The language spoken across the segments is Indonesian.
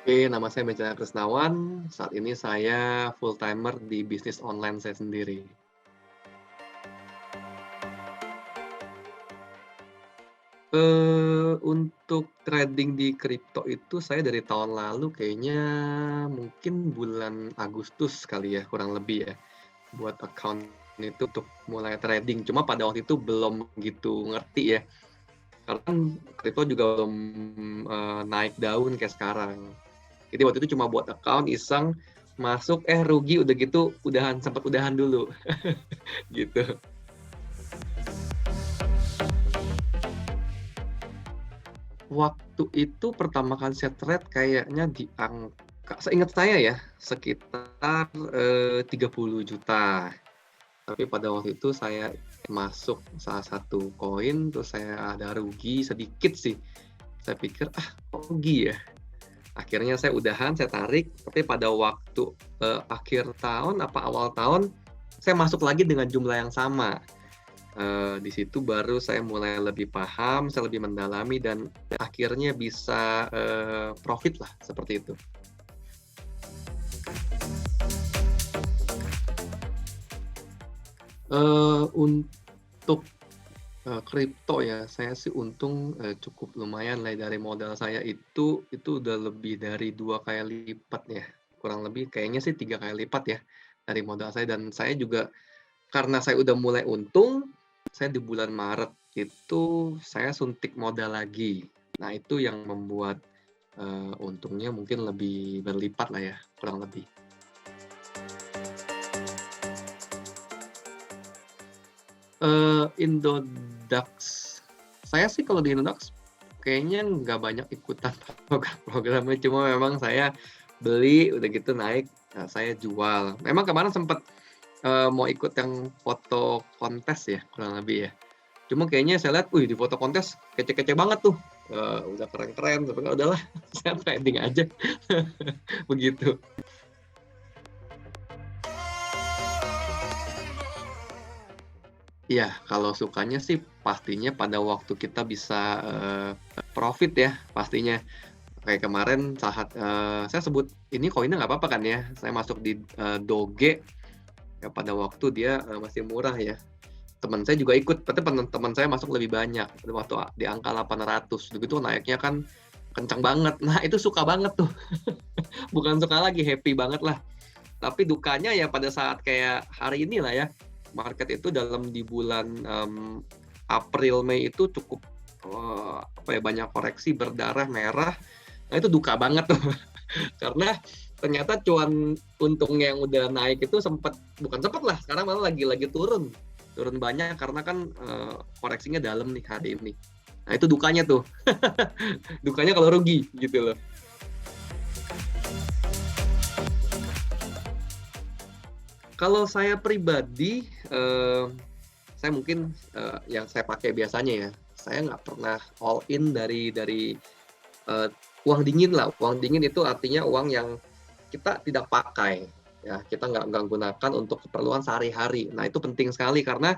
Oke, nama saya Mejaya Krisnawan. Saat ini saya full-timer di bisnis online saya sendiri. Untuk trading di kripto itu saya dari tahun lalu kayaknya mungkin bulan Agustus kali ya, kurang lebih ya, buat account itu untuk mulai trading. Cuma pada waktu itu belum gitu ngerti ya, karena kan kripto juga belum, naik daun kayak sekarang. Jadi waktu itu cuma buat account iseng, masuk, rugi, udah gitu udahan, sempet udahan dulu, gitu. Waktu itu pertama kali saya trade kayaknya di angka seingat saya ya, sekitar, 30 juta. Tapi pada waktu itu saya masuk salah satu koin, terus saya ada rugi sedikit sih. Saya pikir, "Ah, kok rugi ya?" Akhirnya saya udahan, saya tarik, tapi pada waktu, akhir tahun apa awal tahun, saya masuk lagi dengan jumlah yang sama. Di situ baru saya mulai lebih paham, saya lebih mendalami dan akhirnya bisa, profit lah, seperti itu. Untuk, kripto ya, saya sih untung, cukup lumayan lah dari modal saya itu udah lebih dari 2 kali lipat ya, kurang lebih kayaknya sih 3 kali lipat ya, dari modal saya dan saya juga karena saya udah mulai untung, saya di bulan Maret itu saya suntik modal lagi. Nah itu yang membuat, untungnya mungkin lebih berlipat lah ya, kurang lebih. Indodax, saya sih kalau di Indodax kayaknya nggak banyak ikutan program-programnya, cuma memang saya beli, udah gitu naik, saya jual. Memang kemarin sempet, mau ikut yang foto kontes ya, kurang lebih ya. Cuma kayaknya saya lihat, wih di foto kontes kece-kece banget tuh, udah keren-keren, tapi nggak udahlah, saya trading aja, begitu. Iya, kalau sukanya sih pastinya pada waktu kita bisa, profit ya, pastinya. Kayak kemarin saat, saya sebut ini koinnya nggak apa-apa kan ya, saya masuk di, Doge, ya pada waktu dia, masih murah ya. Teman saya juga ikut, tapi teman saya masuk lebih banyak, waktu di angka 800, begitu naiknya kan kencang banget. Nah, itu suka banget tuh, bukan suka lagi, happy banget lah. Tapi dukanya ya pada saat kayak hari ini lah ya, market itu dalam di bulan, April, Mei itu cukup, apa ya, banyak koreksi berdarah merah. Nah, itu duka banget tuh, karena ternyata cuan untungnya yang udah naik itu bukan sempet lah, sekarang malah lagi turun. Turun banyak karena kan, koreksinya dalam nih hari ini. Nah, itu dukanya tuh, dukanya kalau rugi, gitu loh. Kalau saya pribadi, saya mungkin, yang saya pakai biasanya ya, saya nggak pernah all in dari, eee, uang dingin lah. Uang dingin itu artinya uang yang kita tidak pakai, ya, kita nggak gunakan untuk keperluan sehari-hari. Nah, itu penting sekali karena,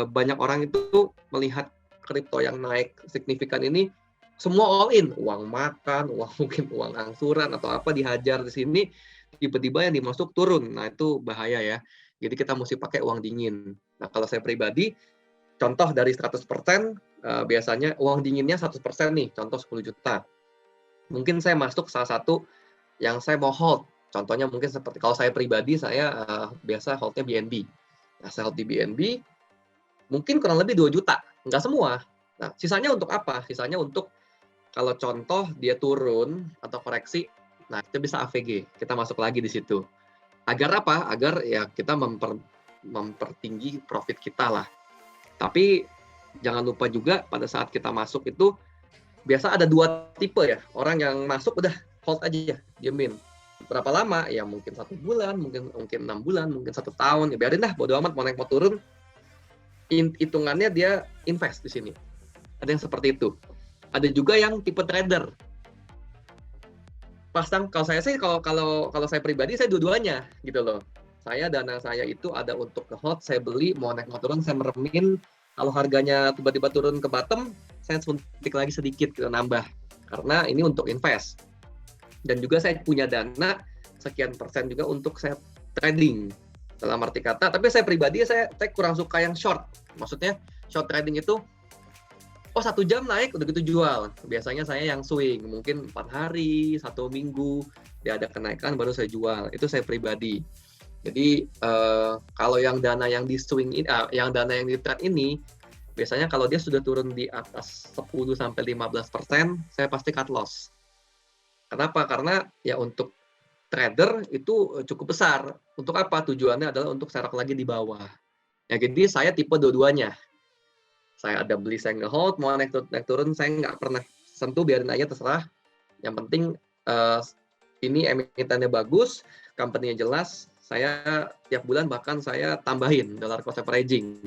banyak orang itu melihat kripto yang naik signifikan ini, semua all in, uang makan, uang mungkin uang angsuran atau apa dihajar di sini, tiba-tiba yang dimasuk turun. Nah, itu bahaya ya. Jadi kita mesti pakai uang dingin. Nah, kalau saya pribadi, contoh dari 100%, biasanya uang dinginnya 100% nih, contoh 10 juta. Mungkin saya masuk salah satu yang saya mau hold, contohnya mungkin seperti kalau saya pribadi saya, biasa hold-nya BNB. Nah, saya hold di BNB, mungkin kurang lebih 2 juta, nggak semua. Nah, sisanya untuk apa? Sisanya untuk kalau contoh dia turun atau koreksi, nah kita bisa AVG, kita masuk lagi di situ. Agar apa? Agar ya kita mempertinggi profit kita lah. Tapi jangan lupa juga pada saat kita masuk itu biasa ada 2 tipe ya, orang yang masuk udah hold aja, diemin. Berapa lama? Ya mungkin 1 bulan, mungkin mungkin 6 bulan, mungkin 1 tahun, ya biarin dah bodo amat mau naik mau turun, hitungannya dia invest di sini. Ada yang seperti itu. Ada juga yang tipe trader. Pasang kalau saya sih kalau saya pribadi saya dua-duanya gitu loh. Dana saya itu ada untuk nge-hold, saya beli mau naik mau turun saya meremin, kalau harganya tiba-tiba turun ke bottom, saya suntik lagi sedikit gitu nambah. Karena ini untuk invest. Dan juga saya punya dana sekian persen juga untuk saya trading. Dalam arti kata, tapi saya pribadi saya kurang suka yang short. Maksudnya short trading itu, oh 1 jam naik udah gitu jual. Biasanya saya yang swing, mungkin 4 hari, 1 minggu, dia ada kenaikan baru saya jual. Itu saya pribadi. Jadi kalau yang dana yang di swing ini, yang dana yang di trade ini, biasanya kalau dia sudah turun di atas 10-15%, saya pasti cut loss. Kenapa? Karena ya untuk trader itu cukup besar. Untuk apa? Tujuannya adalah untuk serok lagi di bawah. Ya, jadi saya tipe dua-duanya. Saya ada beli, saya nge-hold, mau naik turun, saya nggak pernah sentuh, biarin aja terserah. Yang penting ini emitennya bagus, company-nya jelas, saya tiap bulan bahkan saya tambahin dollar cost averaging.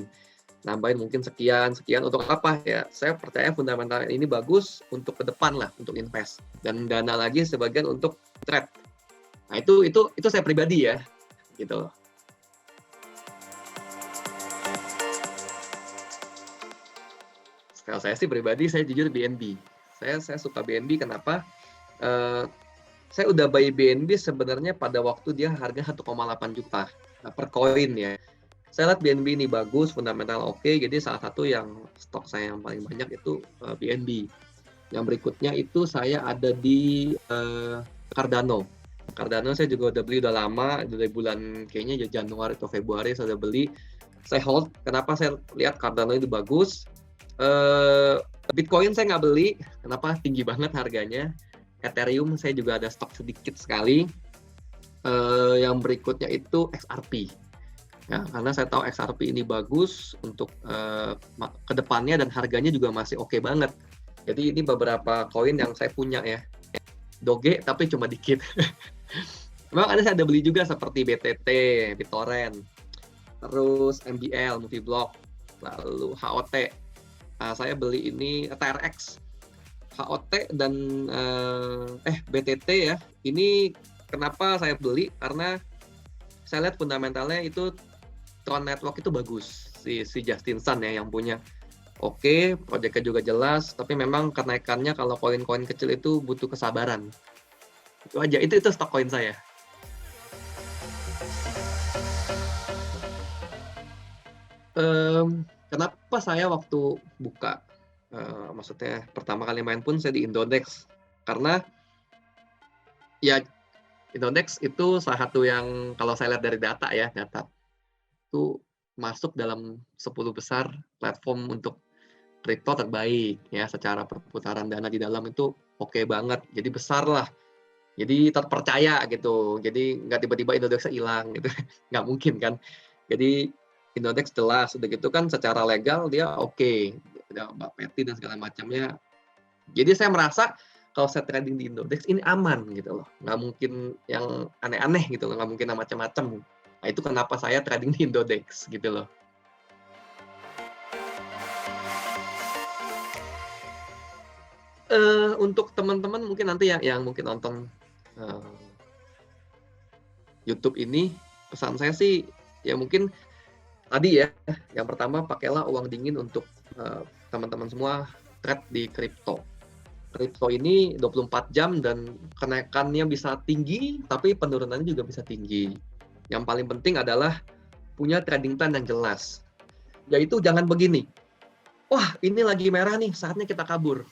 Nambahin mungkin sekian untuk apa ya? Saya percaya fundamental ini bagus untuk ke depan lah, untuk invest. Dan dana lagi sebagian untuk trade. Nah, itu saya pribadi ya, gitu. Kalau saya sih pribadi, saya jujur BNB. Saya suka BNB, kenapa? Saya udah buy BNB sebenarnya pada waktu dia harga 1,8 juta per koin ya. Saya lihat BNB ini bagus, fundamental oke, jadi salah satu yang stok saya yang paling banyak itu BNB. Yang berikutnya itu saya ada di Cardano. Cardano saya juga udah beli udah lama, dari bulan kayaknya Januari atau Februari saya udah beli. Saya hold, kenapa saya lihat Cardano itu bagus. Bitcoin saya nggak beli, kenapa? Tinggi banget harganya. Ethereum saya juga ada stok sedikit sekali. Yang berikutnya itu XRP. Ya, karena saya tahu XRP ini bagus untuk kedepannya dan harganya juga masih oke banget. Jadi ini beberapa koin yang saya punya ya. Doge tapi cuma dikit. Memang ada saya ada beli juga seperti BTT, BitTorrent, terus MBL, Moviblock, lalu HOT. Saya beli ini TRX, HOT dan BTT ya. Ini kenapa saya beli? Karena saya lihat fundamentalnya itu Tron Network itu bagus. Si Justin Sun ya yang punya. Oke, proyeknya juga jelas, tapi memang kenaikannya kalau koin-koin kecil itu butuh kesabaran. Itu aja, itu stok koin saya. Kenapa saya waktu buka, maksudnya pertama kali main pun saya di Indodex, karena ya Indodex itu salah satu yang kalau saya lihat dari data itu masuk dalam 10 besar platform untuk kripto terbaik ya, secara perputaran dana di dalam itu oke banget, jadi besar lah, jadi terpercaya gitu, jadi nggak tiba-tiba Indodex hilang gitu, nggak mungkin kan. Jadi Indodex jelas, udah gitu kan secara legal dia oke, ada Bapeti dan segala macamnya. Jadi saya merasa kalau saya trading di Indodex ini aman gitu loh, nggak mungkin yang aneh-aneh gitu loh, nggak mungkin yang macam-macam. Nah itu kenapa saya trading di Indodex gitu loh. Untuk teman-teman mungkin nanti yang mungkin nonton YouTube ini, pesan saya sih ya mungkin tadi ya, yang pertama pakailah uang dingin untuk teman-teman semua trade di kripto. Kripto ini 24 jam dan kenaikannya bisa tinggi, tapi penurunannya juga bisa tinggi. Yang paling penting adalah punya trading plan yang jelas. Yaitu jangan begini, wah ini lagi merah nih, saatnya kita kabur.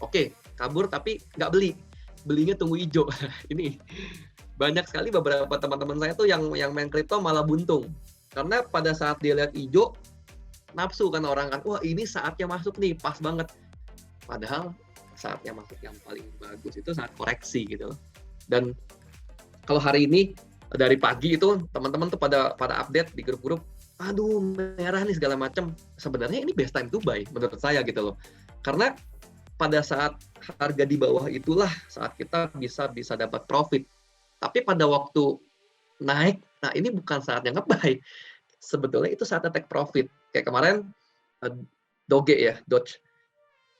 Oke, kabur tapi nggak beli. Belinya tunggu hijau. Ini banyak sekali beberapa teman-teman saya tuh yang main kripto malah buntung. Karena pada saat dia lihat hijau, nafsu kan orang kan, wah ini saatnya masuk nih, pas banget. Padahal saatnya masuk yang paling bagus itu saat koreksi gitu. Dan kalau hari ini dari pagi itu teman-teman tuh pada update di grup-grup, aduh merah nih segala macam. Sebenarnya ini best time to buy menurut saya gitu loh. Karena pada saat harga di bawah itulah saat kita bisa dapat profit. Tapi pada waktu naik, nah ini bukan saatnya nge-buy. Sebetulnya itu saatnya take profit. Kayak kemarin Doge ya,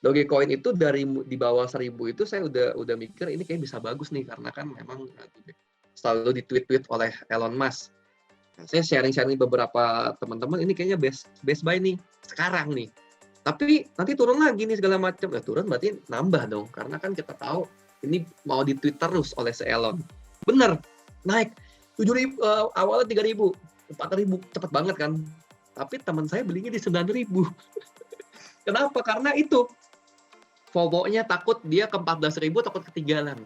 Dogecoin itu dari di bawah 1000 itu saya udah mikir ini kayak bisa bagus nih, karena kan memang selalu di-tweet oleh Elon Musk. Nah, saya sharing beberapa teman-teman ini kayaknya best buy nih sekarang nih. Tapi nanti turun lagi nih segala macam. Ya turun berarti nambah dong, karena kan kita tahu ini mau di-tweet terus oleh si Elon. Bener, naik 7.000, awalnya 3.000, 4.000, cepet banget kan. Tapi teman saya belinya di 9.000. Kenapa? Karena itu, FOMO-nya takut dia ke 14.000 takut ketinggalan.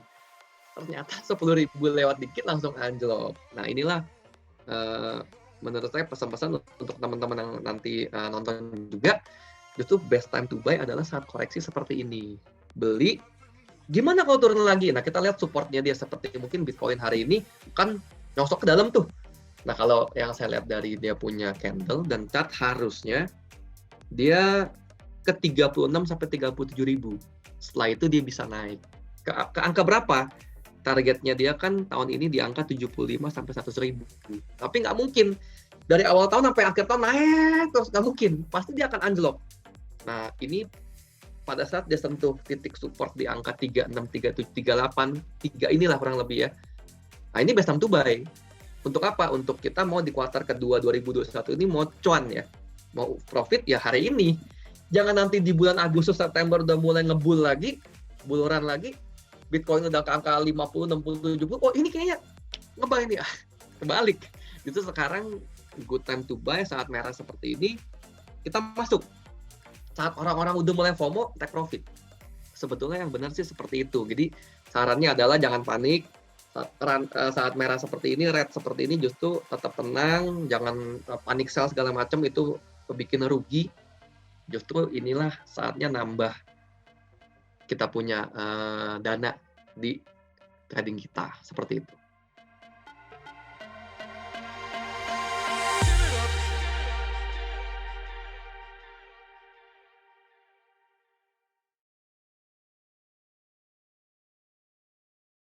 Ternyata 10.000 lewat dikit langsung anjlok. Nah inilah menurut saya pesan-pesan untuk teman-teman yang nanti nonton juga, justru best time to buy adalah saat koreksi seperti ini. Beli, gimana kalau turun lagi? Nah kita lihat supportnya dia seperti mungkin Bitcoin hari ini kan nyosok ke dalam tuh. Nah kalau yang saya lihat dari dia punya candle dan chart harusnya dia ke 36 sampai 37.000. Setelah itu dia bisa naik. Ke angka berapa? Targetnya dia kan tahun ini di angka 75 sampai 100.000. Tapi nggak mungkin dari awal tahun sampai akhir tahun naik terus, nggak mungkin. Pasti dia akan anjlok. Nah ini pada saat dia sentuh titik support di angka 36, 37, 38, 3 inilah kurang lebih ya. Nah ini best time to buy. Untuk apa? Untuk kita mau di kuartal kedua 2021 ini mau cuan ya. Mau profit ya hari ini. Jangan nanti di bulan Agustus, September udah mulai ngebul lagi, buluran lagi, Bitcoin udah ke angka 50, 60, 70, oh ini kayaknya ngebuy nih, kebalik. Itu sekarang good time to buy saat merah seperti ini, kita masuk. Saat orang-orang udah mulai FOMO, take profit. Sebetulnya yang benar sih seperti itu. Jadi sarannya adalah jangan panik, saat merah seperti ini, red seperti ini justru tetap tenang, jangan panik sell segala macam, itu bikin rugi. Justru inilah saatnya nambah kita punya dana di trading kita, seperti itu.